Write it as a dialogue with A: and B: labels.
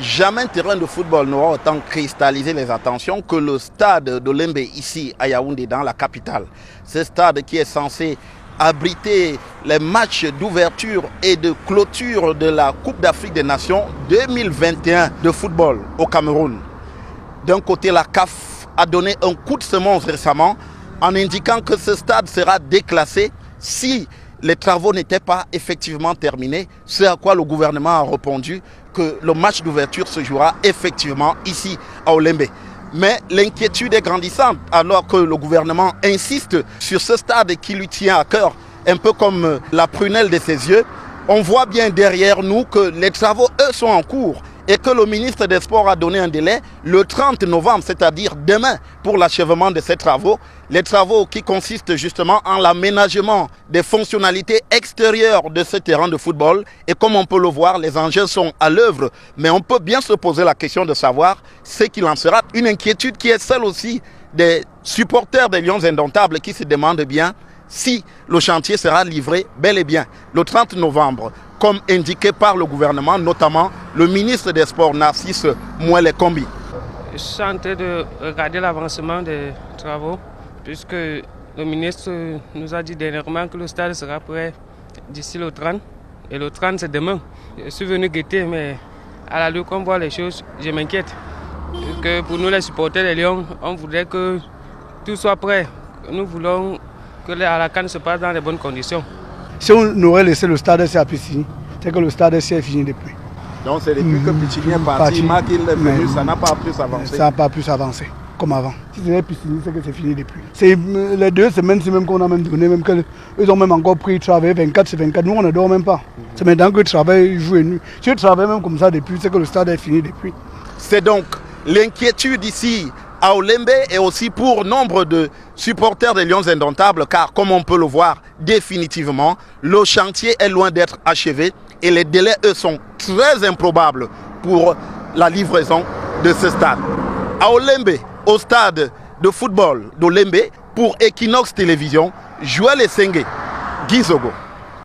A: Jamais un terrain de football n'aura autant cristallisé les attentions que le stade d'Olembe ici à Yaoundé, dans la capitale. Ce stade qui est censé abriter les matchs d'ouverture et de clôture de la Coupe d'Afrique des Nations 2021 de football au Cameroun. D'un côté, la CAF a donné un coup de semonce récemment en indiquant que ce stade sera déclassé si les travaux n'étaient pas effectivement terminés, ce à quoi le gouvernement a répondu que le match d'ouverture se jouera effectivement ici à Olembe. Mais l'inquiétude est grandissante alors que le gouvernement insiste sur ce stade qui lui tient à cœur, un peu comme la prunelle de ses yeux. On voit bien derrière nous que les travaux, eux, sont en cours et que le ministre des Sports a donné un délai le 30 novembre, c'est-à-dire demain, pour l'achèvement de ces travaux. Les travaux qui consistent justement en l'aménagement des fonctionnalités extérieures de ce terrain de football. Et comme on peut le voir, les engins sont à l'œuvre. Mais on peut bien se poser la question de savoir ce qu'il en sera. Une inquiétude qui est celle aussi des supporters des Lions Indomptables qui se demandent bien si le chantier sera livré bel et bien le 30 novembre, comme indiqué par le gouvernement, notamment le ministre des Sports, Narcisse Mouele Kombi.
B: Je suis en train de regarder l'avancement des travaux, puisque le ministre nous a dit dernièrement que le stade sera prêt d'ici le 30. Et le 30, c'est demain. Je suis venu guetter, mais à la lutte qu'on voit les choses, je m'inquiète. Que pour nous, les supporters des Lions, on voudrait que tout soit prêt. Nous voulons que la CAN se passe dans les bonnes conditions.
C: Si on aurait laissé le stade à Piscine, c'est que le stade est fini depuis.
A: Donc c'est depuis que Piscine est parti, Marquil est venu, ça n'a pas pu s'avancer.
C: Ça n'a pas pu s'avancer comme avant. Si c'était Piscine, c'est que c'est fini depuis. C'est les 2 semaines, c'est même qu'on a même donné, même qu'ils ont même encore pris travail 24 sur 24. Nous, on ne dort même pas. C'est maintenant que le travail joue et nuit. Si je travaille même comme ça depuis, c'est que le stade est fini depuis.
A: C'est donc l'inquiétude ici à Olembe et aussi pour nombre de supporters des Lions Indomptables, car comme on peut le voir définitivement, le chantier est loin d'être achevé et les délais, eux, sont très improbables pour la livraison de ce stade. À Olembe, au stade de football d'Olembe, pour Equinox Télévision, Joël Essengue, Guy Zogo.